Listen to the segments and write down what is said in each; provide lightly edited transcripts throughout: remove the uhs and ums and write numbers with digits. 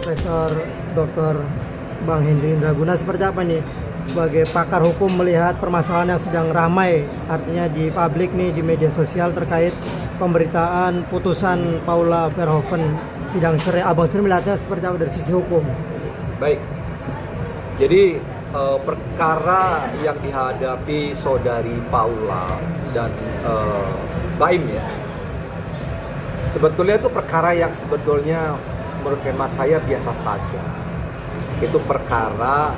Profesor Dr. Bang Hendri Indraguna, seperti apa nih sebagai pakar hukum melihat permasalahan yang sedang ramai artinya di publik nih, di media sosial terkait pemberitaan putusan Paula Verhoeven sidang cerai. Abang sendiri melihatnya seperti apa dari sisi hukum? Baik, jadi perkara yang dihadapi saudari Paula dan Baim ya, sebetulnya itu perkara yang sebetulnya menurut hemat saya biasa saja. Itu perkara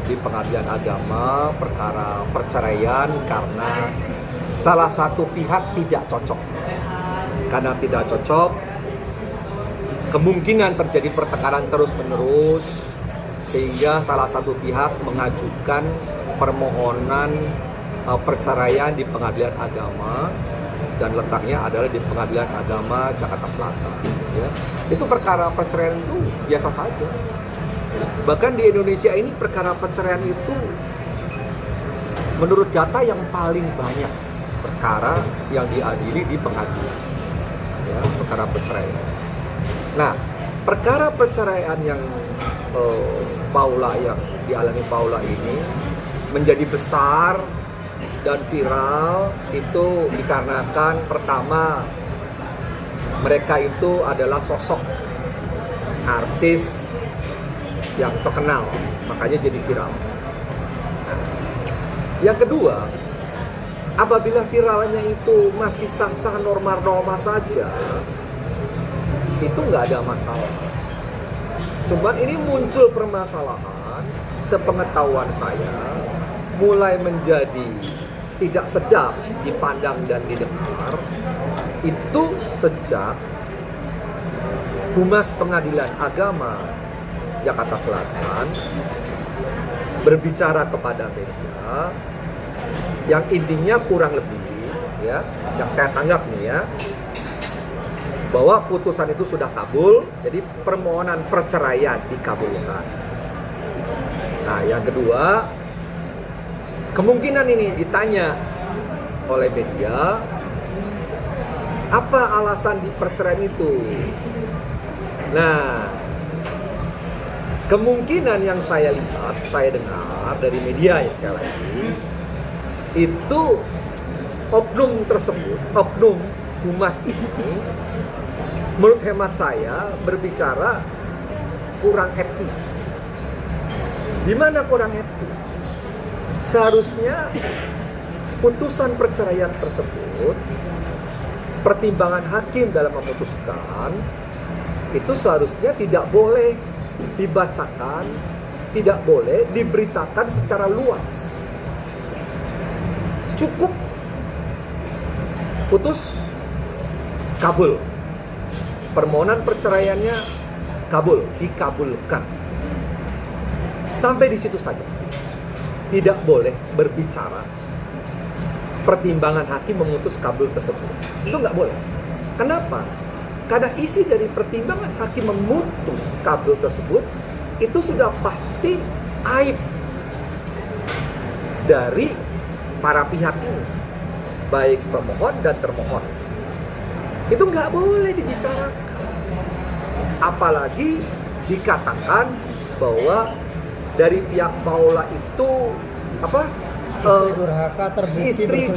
di pengadilan agama, perkara perceraian karena salah satu pihak tidak cocok. Karena tidak cocok, kemungkinan terjadi pertengkaran terus-menerus sehingga salah satu pihak mengajukan permohonan perceraian di pengadilan agama, dan letaknya adalah di Pengadilan Agama Jakarta Selatan. Ya. Itu perkara perceraian itu biasa saja. Bahkan di Indonesia ini perkara perceraian itu menurut data yang paling banyak perkara yang diadili di pengadilan. Ya, perkara perceraian. Nah, perkara perceraian yang yang dialami Paula ini menjadi besar dan viral itu dikarenakan pertama mereka itu adalah sosok artis yang terkenal, makanya jadi viral. Yang kedua, apabila viralnya itu masih sah-sah normal-normal saja, itu nggak ada masalah. Cuman ini muncul permasalahan, sepengetahuan saya, mulai menjadi tidak sedap dipandang dan didengar, itu sejak Humas Pengadilan Agama Jakarta Selatan berbicara kepada media yang intinya kurang lebih ya, yang saya tanggap nih ya, bahwa putusan itu sudah kabul, jadi permohonan perceraian dikabulkan. Nah, yang kedua, kemungkinan ini ditanya oleh media, apa alasan di perceraian itu? Nah, kemungkinan yang saya lihat, saya dengar dari media ya sekali lagi, itu oknum tersebut, oknum humas ini, menurut hemat saya berbicara kurang etis. Di mana kurang etis? Seharusnya putusan perceraian tersebut, pertimbangan hakim dalam memutuskan, itu seharusnya tidak boleh dibacakan, tidak boleh diberitakan secara luas. Cukup putus, kabul. Permohonan perceraiannya kabul, dikabulkan. Sampai di situ saja. Tidak boleh berbicara pertimbangan hakim memutus kabul tersebut. Itu nggak boleh. Kenapa? Karena isi dari pertimbangan hakim memutus kabul tersebut itu sudah pasti aib dari para pihak ini, baik pemohon dan termohon. Itu nggak boleh dibicarakan. Apalagi dikatakan bahwa dari pihak Paula itu istri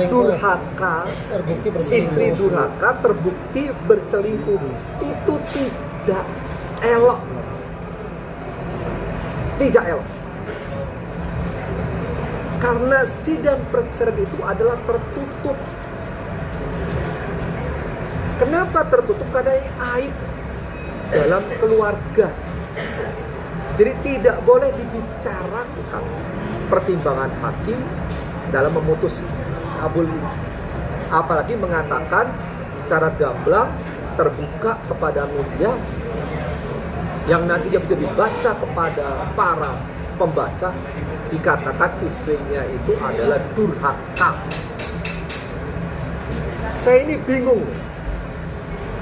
durhaka terbukti berselingkuh. Itu tidak elok. Tidak elok. Karena sidang perceraian itu adalah tertutup. Kenapa tertutup? Karena aib dalam keluarga. Jadi tidak boleh dibicarakan pertimbangan hakim dalam memutus kabul ini. Apalagi mengatakan secara gamblang terbuka kepada media yang nantinya bisa dibaca kepada para pembaca, dikatakan istrinya itu adalah durhaka. Saya ini bingung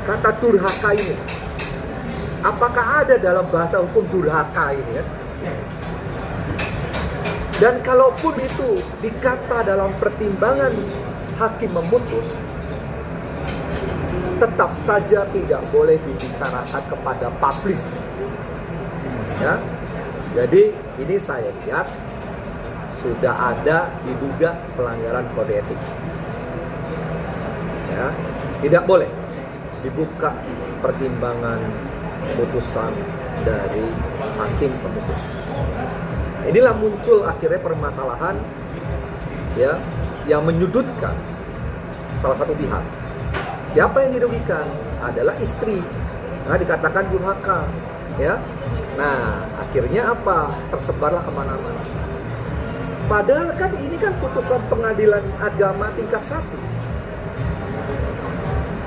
kata durhaka ini. Apakah ada dalam bahasa hukum durhaka ini ya? Dan kalaupun itu dikata dalam pertimbangan hakim memutus, tetap saja tidak boleh dibicarakan kepada publis. Ya, jadi ini saya lihat sudah ada diduga pelanggaran kode etik. Ya, tidak boleh dibuka pertimbangan putusan dari hakim pemutus. Inilah muncul akhirnya permasalahan ya yang menyudutkan salah satu pihak. Siapa yang dirugikan adalah istri. Nah, dikatakan durhaka, ya. Nah, akhirnya apa? Tersebarlah kemana-mana. Padahal kan ini kan putusan pengadilan agama tingkat 1.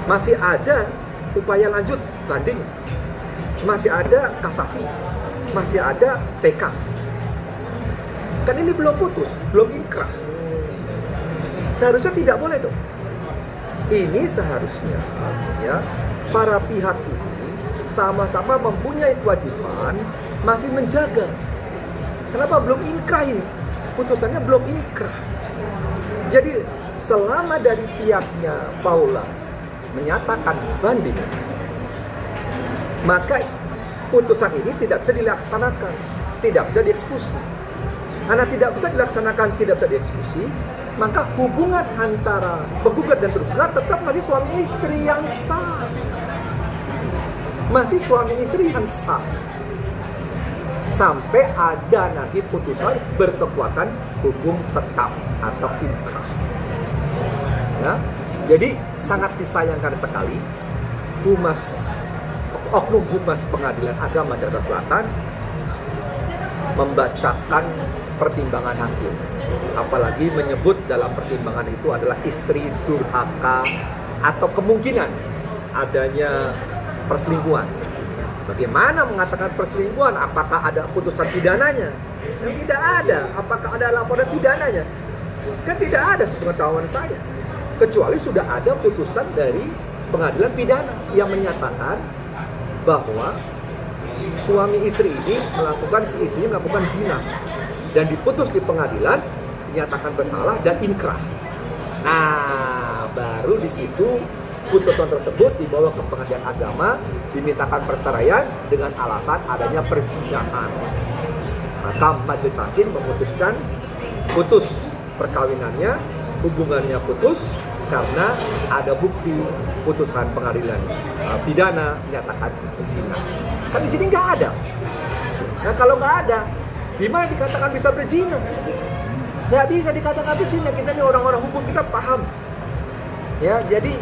Masih ada upaya lanjut banding, masih ada kasasi, masih ada PK. Kan ini belum putus, belum inkrah. Seharusnya tidak boleh dong. Ini seharusnya ya para pihak ini sama-sama mempunyai kewajiban masih menjaga. Kenapa belum inkrah ini? Putusannya belum inkrah. Jadi selama dari pihaknya Paula menyatakan banding, maka putusan ini tidak bisa dilaksanakan, tidak bisa dieksekusi. Karena tidak bisa dilaksanakan, tidak bisa dieksekusi, maka hubungan antara penggugat dan tergugat tetap masih suami istri yang sah. Masih suami istri yang sah. Sampai ada nanti putusan berkekuatan hukum tetap atau inkrah. Ya, jadi sangat disayangkan sekali oknum Humas Pengadilan Agama Jakarta Selatan membacakan pertimbangan hakim, apalagi menyebut dalam pertimbangan itu adalah istri durhaka atau kemungkinan adanya perselingkuhan. Bagaimana mengatakan perselingkuhan? Apakah ada putusan pidananya? Yang tidak ada. Apakah ada laporan pidananya? Kan tidak ada sepengetahuan saya. Kecuali sudah ada putusan dari pengadilan pidana yang menyatakan bahwa suami istri ini si istri melakukan zina dan diputus di pengadilan, dinyatakan bersalah dan inkrah. Nah, baru di situ putusan tersebut dibawa ke pengadilan agama, dimintakan perceraian dengan alasan adanya perzinahan. Maka majelis hakim memutuskan putus perkawinannya, hubungannya putus karena ada bukti putusan pengadilan pidana menyatakan zina. Kan di sini nggak ada. Nah, kalau nggak ada, gimana dikatakan bisa berzina? Nggak bisa dikatakan berzina. Kita ini orang-orang hukum, kita paham. Ya, jadi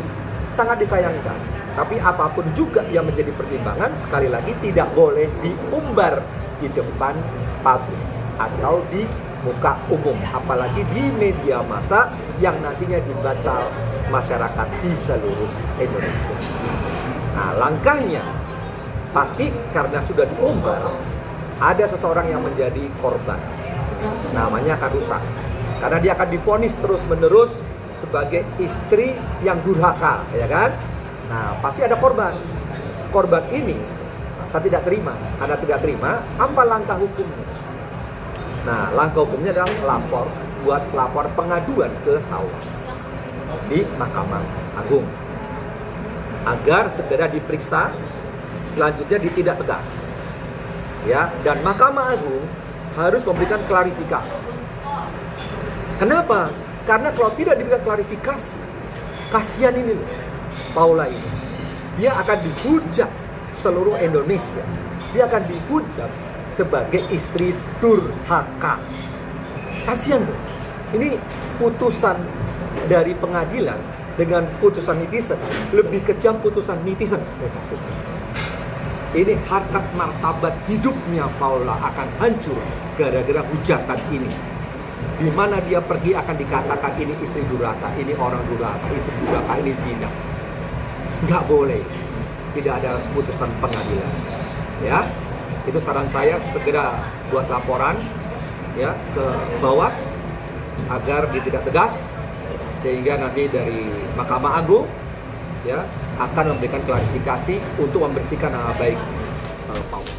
sangat disayangkan. Tapi apapun juga yang menjadi pertimbangan, sekali lagi tidak boleh diumbar di depan publik atau di muka umum, apalagi di media massa yang nantinya dibaca masyarakat di seluruh Indonesia. Nah, langkahnya pasti karena sudah diumbar, ada seseorang yang menjadi korban, namanya akan rusak, karena dia akan divonis terus-menerus sebagai istri yang durhaka, ya kan? Nah, pasti ada korban. Korban ini saya tidak terima. Karena tidak terima, apa langkah hukumnya? Nah, langkah hukumnya adalah lapor pengaduan ke Awas di Mahkamah Agung agar segera diperiksa, selanjutnya ditindak tegas. Ya, dan Mahkamah Agung harus memberikan klarifikasi. Kenapa? Karena kalau tidak diberikan klarifikasi, kasihan ini loh, Paula ini. Dia akan dihujat seluruh Indonesia. Dia akan dihujat sebagai istri durhaka. Kasihan loh. Ini putusan dari pengadilan dengan putusan netizen. Lebih kejam putusan netizen, saya kasih. Ini harkat martabat hidupnya Paula akan hancur gara-gara hujatan ini. Di mana dia pergi akan dikatakan ini istri durhaka, ini orang durhaka, istri durhaka, ini zina. Nggak boleh. Tidak ada putusan pengadilan. Ya, itu saran saya, segera buat laporan ya ke Bawas agar ditindak tegas, sehingga nanti dari Mahkamah Agung ya akan memberikan klarifikasi untuk membersihkan nama baik Paula.